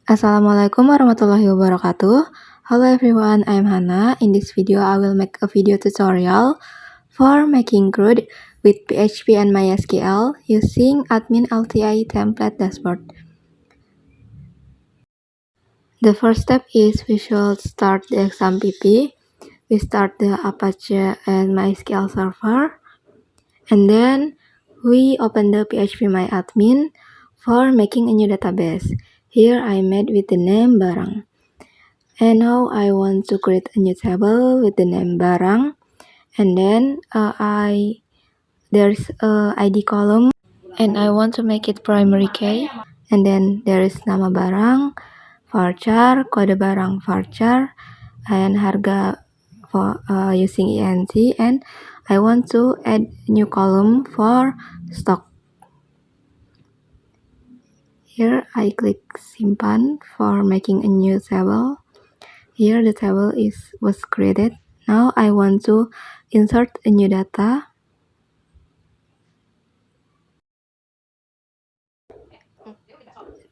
Assalamualaikum warahmatullahi wabarakatuh. Hello everyone, I'm Hana. In this video, I will make a video tutorial for making CRUD with PHP and MySQL using admin LTI template dashboard. The first step is we should start the XAMPP. We start the Apache and MySQL server, and then we open the phpMyAdmin for making a new database. Here I made with the name Barang. And now I want to create a new table with the name Barang, and then there's a ID column, and I want to make it primary key, and then there is nama barang, varchar, kode barang varchar, and harga for using ent, and I want to add new column for stock. Here I click simpan for making a new table. Here the table was created. Now I want to insert a new data.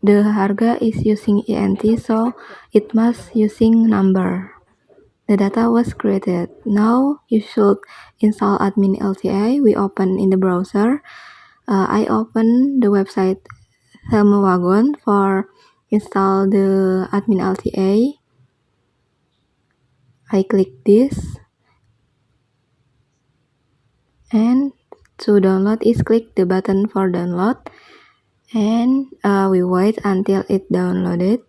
The harga is using ent, so it must using number. The data was created. Now you should install admin LTI. We open in the browser. I open the website Thermowagon for install the admin LTI. I click this, and to download is click the button for download, and we wait until it downloaded,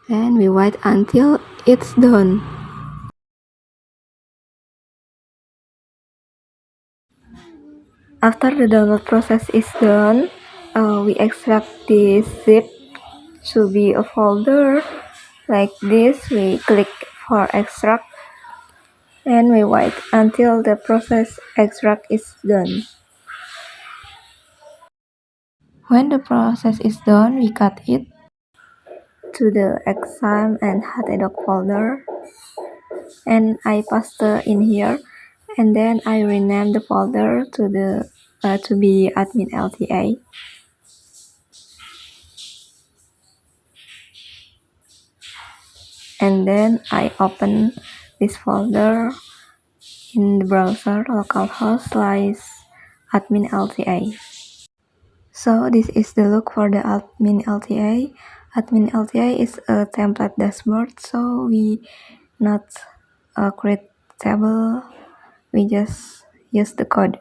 and we wait until it's done. After the download process is done, we extract this zip to be a folder like this. We click for extract, and we wait until the process extract is done. When the process is done, we cut it to the exam and htdoc folder, and I paste in here, and then I rename the folder to be admin LTA. And then I open this folder in the browser localhost /admin LTA. So this is the look for the admin LTA. Admin LTA is a template dashboard, so we not create table, we just use the code.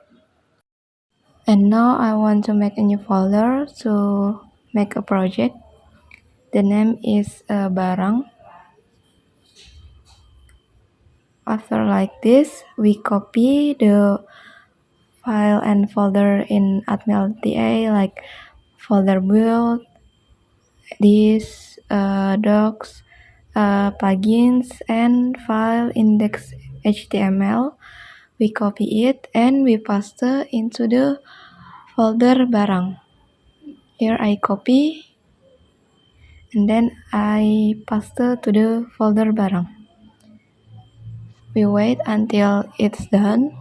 And now I want to make a new folder to make a project. The name is Barang. After like this, we copy the file and folder in admin LTA, like folder build, this docs, plugins, and file index HTML. We copy it and we paste into the folder barang. Here I copy, and then I paste to the folder barang. We wait until it's done.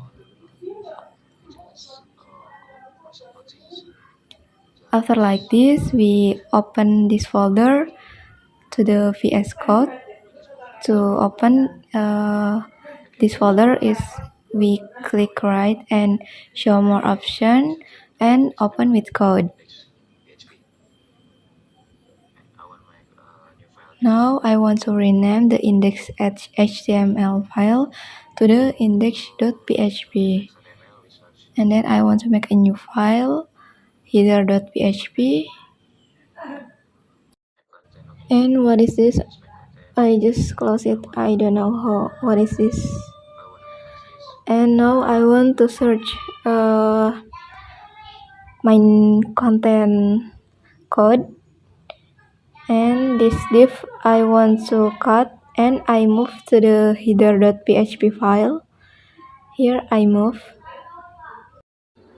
After like this, we open this folder to the VS Code. To open this folder is we click right and show more option and open with code. Now I want to rename the index.html file to the index.php, and then I want to make a new file, header.php. And what is this? I just close it. I don't know what is this. And now I want to search my content code, and this div I want to cut, and I move to the header.php file. Here I move.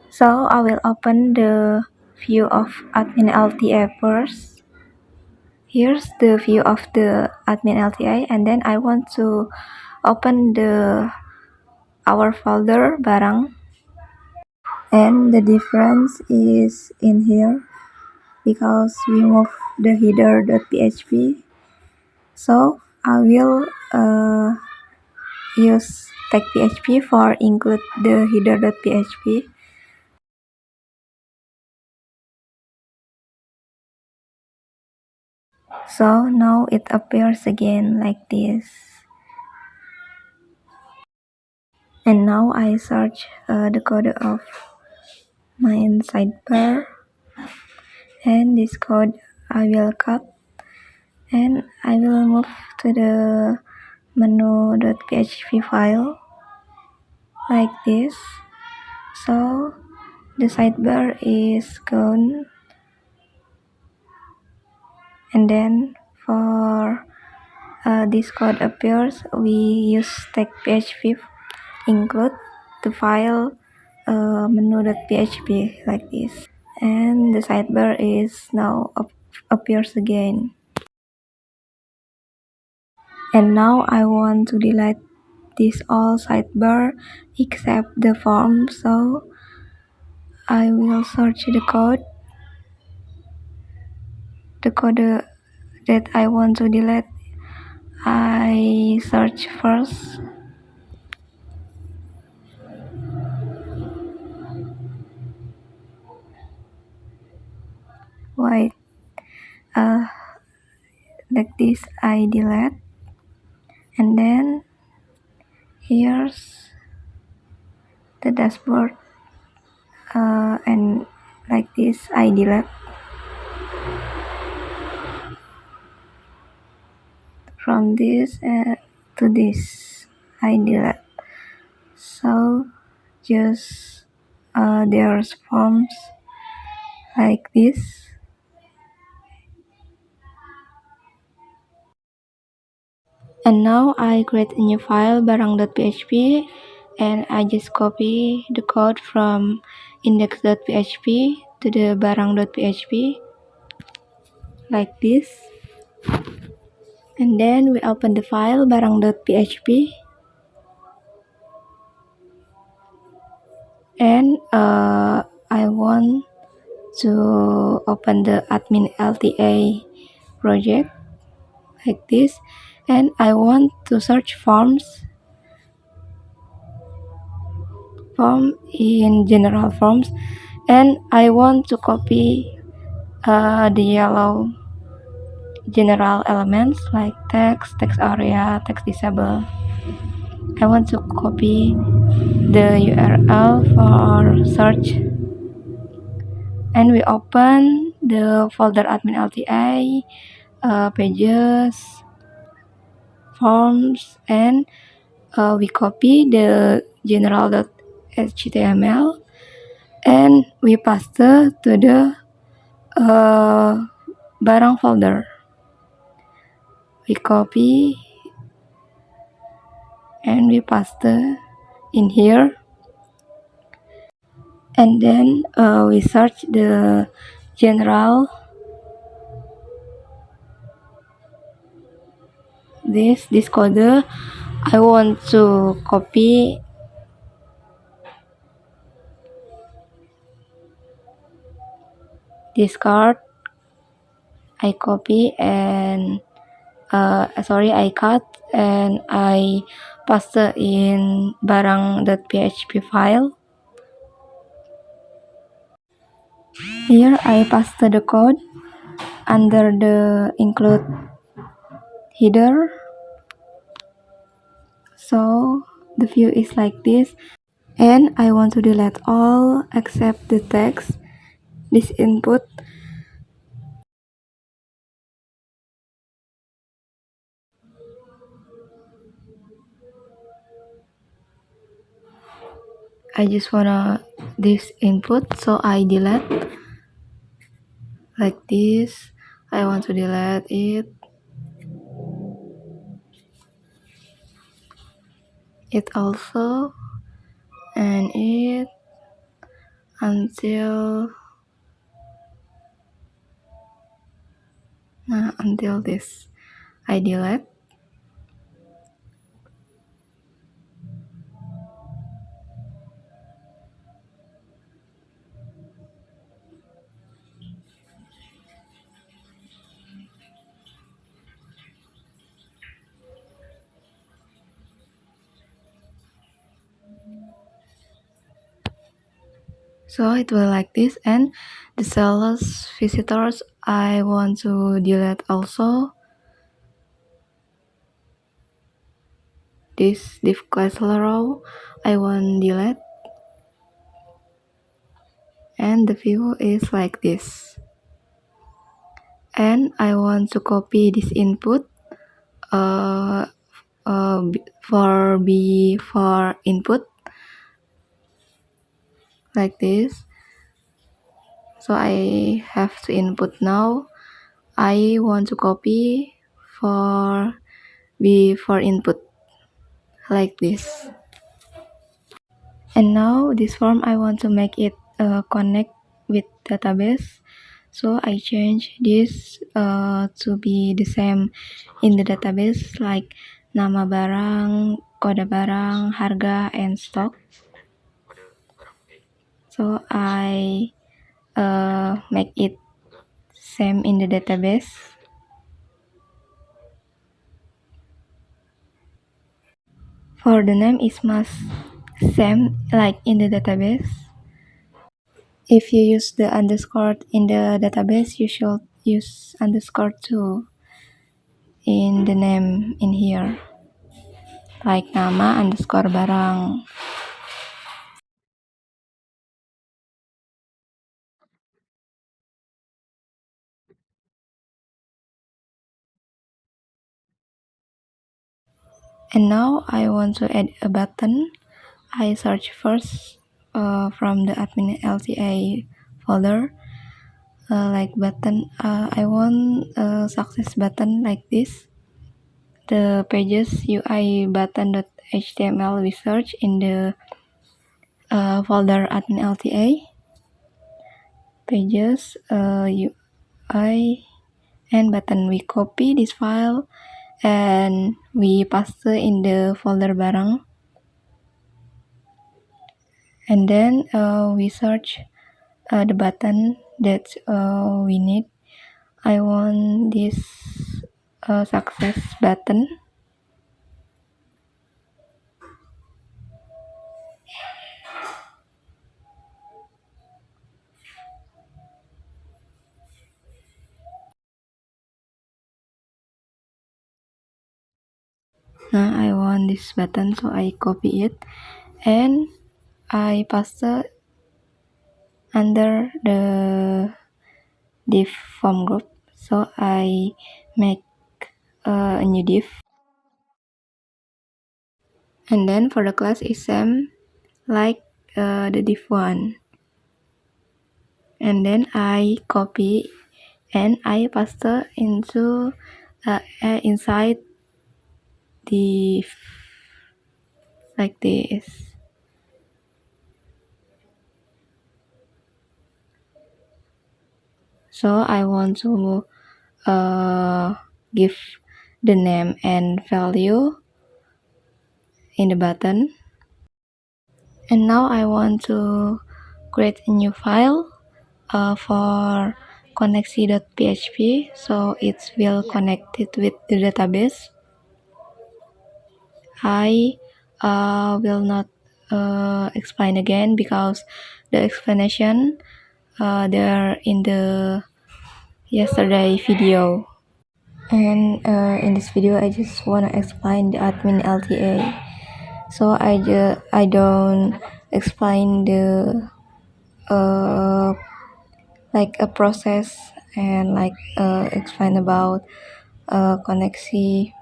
So I will open the view of admin LTA first. Here's the view of the admin LTA, and then I want to open our folder barang, and the difference is in here. because we move the header.php. So I will use tag.php for include the header.php. So now it appears again like this. And now I search the code of main sidebar, and this code I will cut and I will move to the menu.php file like this. So the sidebar is gone, and then for this code appears, we use tag.php include the file menu.php like this, and the sidebar is now appears again. And now I want to delete this all sidebar except the form, so I will search the code that I want to delete. I search first. Wait, uh, like this I delete, and then here's the dashboard, and like this I delete from this to this I delete. So just there's forms like this. And now I create a new file barang.php, and I just copy the code from index.php to the barang.php like this. And then we open the file barang.php, and I want to open the admin LTA project like this, and I want to search form in general forms, and I want to copy the yellow general elements like text area, text disable. I want to copy the URL for search, and we open the folder admin LTA, pages, forms, and we copy the general.html and we paste to the barang folder. We copy and we paste in here, and then we search the general this code. I want to copy this card. I copy and I cut and I paste in barang.php file. Here I paste the code under the include header. So the view is like this, and I want to delete all except the text. This input. I just wanna this input, so I delete like this. I want to delete it also, and it until this I delete. So it will like this, and the sales visitors I want to delete also. This div class row I want delete, and the view is like this. And I want to copy this input uh, for input like this. So I have to input now. I want to copy for B for input like this. And now this form I want to make it connect with database. So I change this to be the same in the database, like nama barang, kode barang, harga, and stock. So I make it same in the database. For the name is must same like in the database. If you use the underscore in the database, you should use underscore too in the name in here, like nama underscore barang. And now I want to add a button. I search first from the admin LTA folder, like button. I want a success button like this. The pages UI button.html we search in the folder admin LTA. Pages UI and button. We copy this file and we paste in the folder barang, and then we search the button that we need. I want this success button. Now I want this button, so I copy it and I paste under the div form group. So I make a new div, and then for the class is same like the div one, and then I copy and I paste into inside the like this. So I want to give the name and value in the button. And now I want to create a new file for connexi.php, so it will connect it with the database. I will not explain again because the explanation there in the yesterday video. And in this video I just want to explain the admin LTA, so I don't explain the like a process and like explain about Connexi.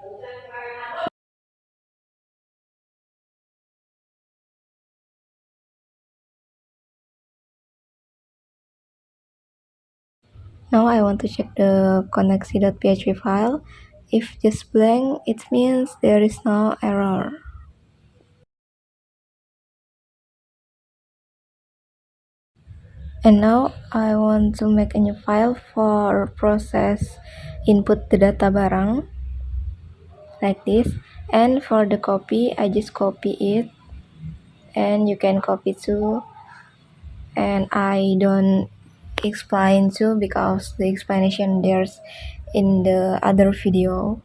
Now I want to check the connexi.php file. If just blank, it means there is no error. And now I want to make a new file for process input the data barang like this. And for the copy, I just copy it, and you can copy too. And I don't explain too because the explanation there's in the other video.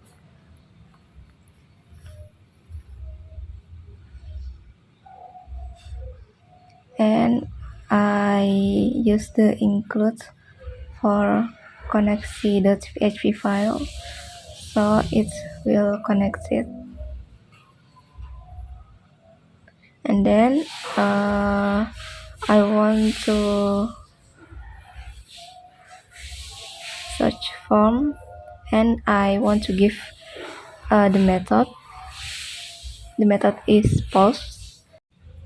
And I use the include for connect.php file, so it will connect it. And then I want to search form, and I want to give the method. The method is post,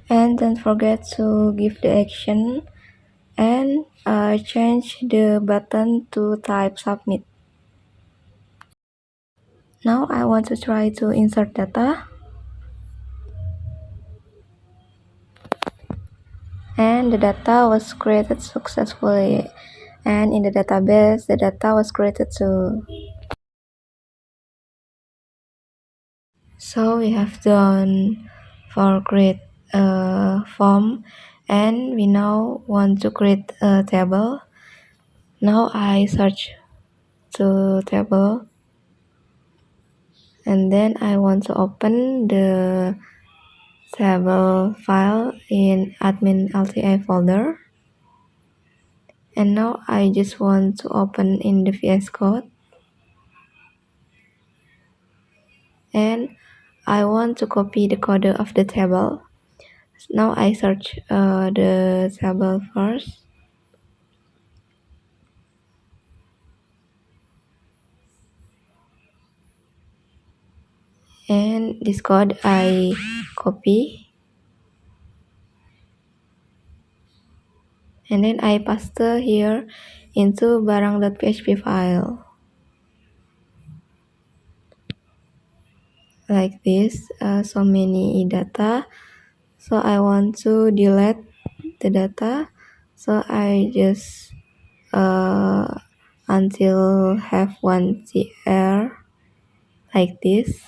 and don't forget to give the action and change the button to type submit. Now I want to try to insert data, and the data was created successfully, and in the database the data was created too. So we have done for create a form, and we now want to create a table. Now I search to table, and then I want to open the table file in admin LTI folder. And now I just want to open in the VS Code, and I want to copy the code of the table. Now I search the table first, and this code I copy, and then I paste here into barang.php file like this. So many data, so I want to delete the data, so I just until have one tr like this.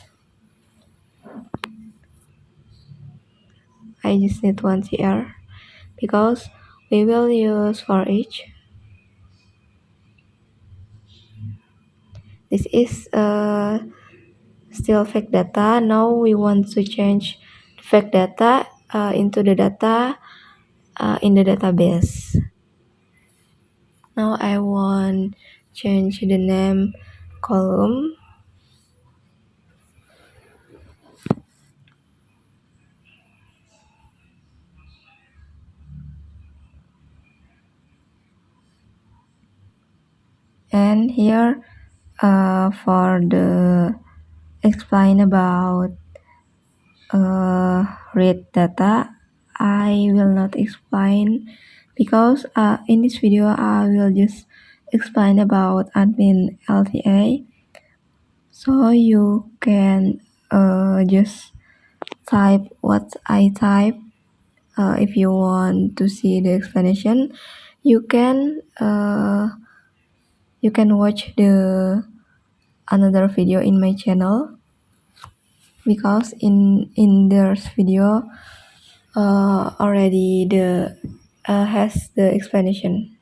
I just need one tr because we will use for each. This is still fake data. Now we want to change fake data into the data in the database. Now I want change the name column, and here for the explain about read data, I will not explain because in this video I will just explain about admin LTA, so you can just type what I type. If you want to see the explanation, you can watch the another video in my channel, because in this video already the has the explanation.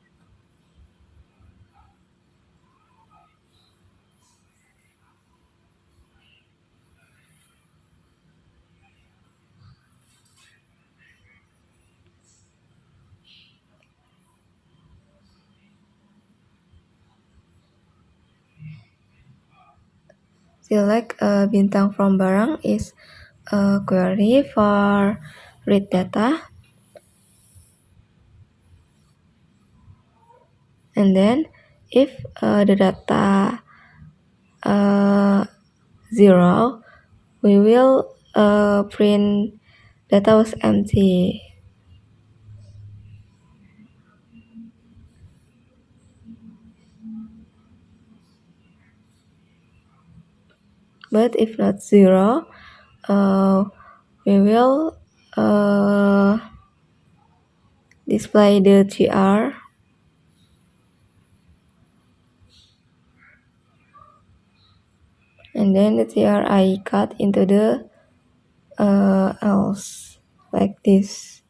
Select bintang from barang is a query for read data, and then if the data 0, we will print data was empty. But if not 0, we will display the tr, and then the tr I cut into the else like this.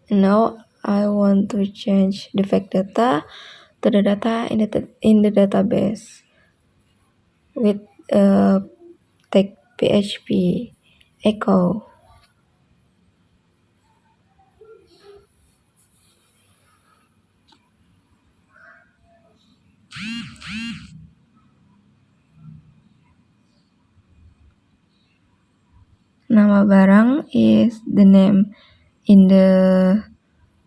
And now I want to change the fake data to the data in the database with tag PHP echo. Nama barang is the name in the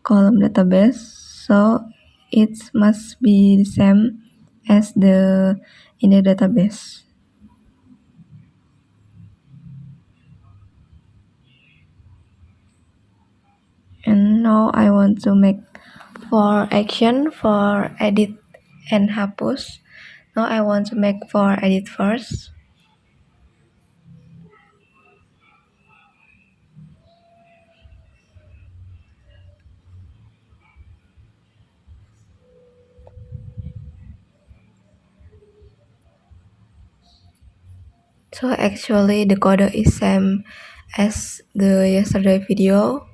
column database, so it must be the same as the in the database. And now I want to make for action for edit and hapus. Now I want to make for edit first. So actually the code is same as the yesterday video.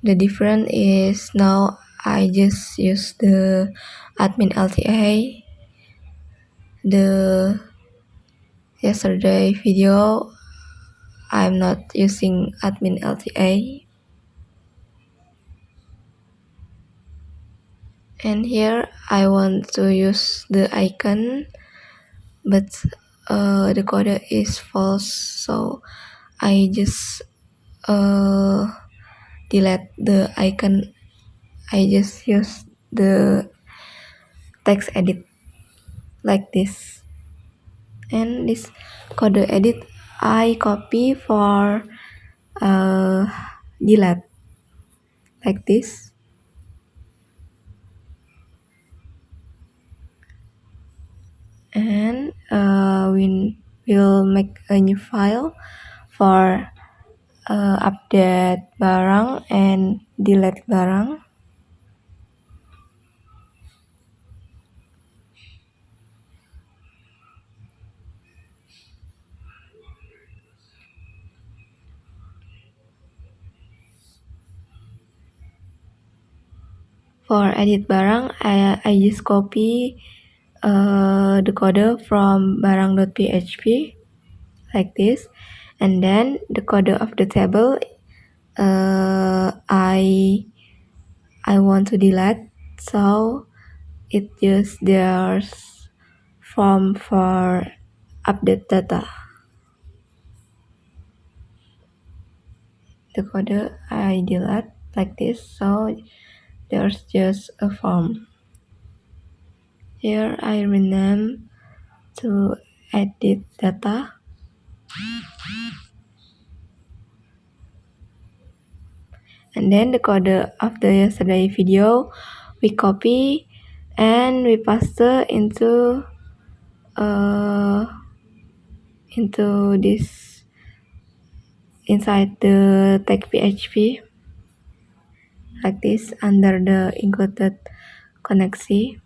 The difference is now I just use the admin LTA. The yesterday video I'm not using admin LTA. And here I want to use the icon, but the code is false, so I just delete the icon. I just use the text edit like this. And this code edit I copy for delete like this. And we will make a new file for update barang and delete barang. For edit barang, I just copy the code from barang.php like this, and then the code of the table I want to delete, so it just there's form for update data. The code I delete like this, so there's just a form. Here I rename to edit data. And then the code of the yesterday video we copy and we paste into this inside the tag PHP like this under the included connection.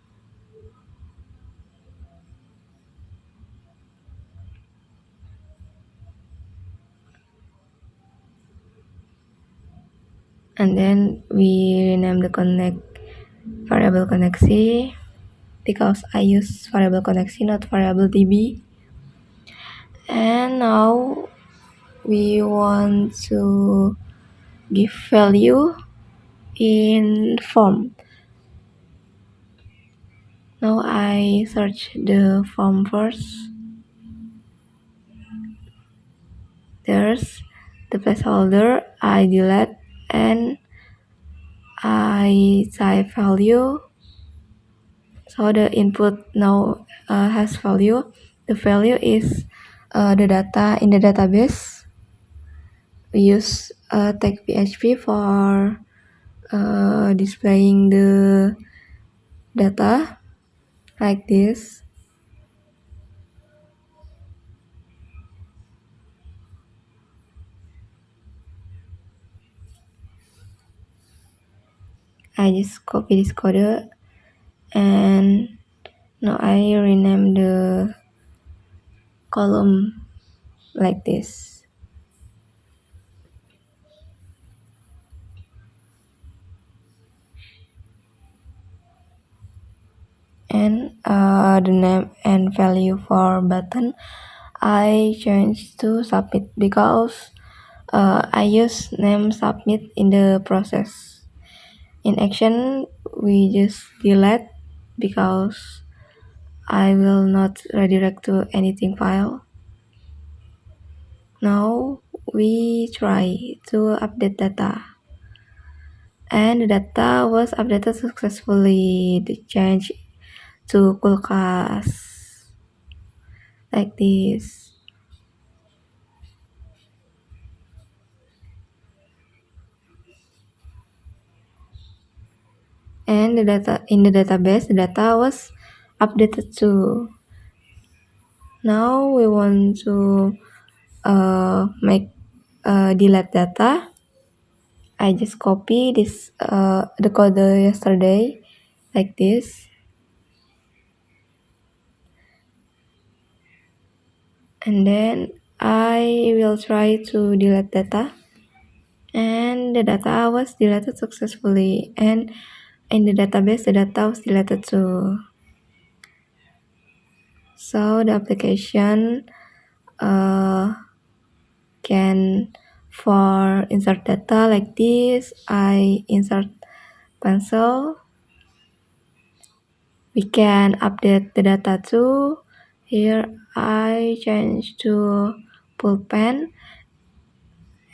And then we rename the variable connection because I use variable connection, not variable DB. And now we want to give value in form. Now I search the form first. There's the placeholder, I delete and I type value. So the input now has value. The value is the data in the database. We use tag PHP for displaying the data like this. I just copy this code and now I rename the column like this. And the name and value for button I changed to submit because I use name submit in the process. In action, we just delete because I will not redirect to anything file. Now we try to update data. And the data was updated successfully. The change to kulkas like this. And the data in the database, the data was updated too. Now we want to make delete data. I just copy this the code yesterday like this, and then I will try to delete data, and the data was deleted successfully, and in the database the data was deleted too. So the application can for insert data like this. I insert pencil. We can update the data too. Here I change to full pen,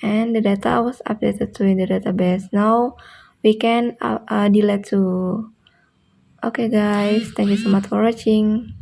and the data was updated to in the database. Now we can delete too. Okay guys, thank you so much for watching.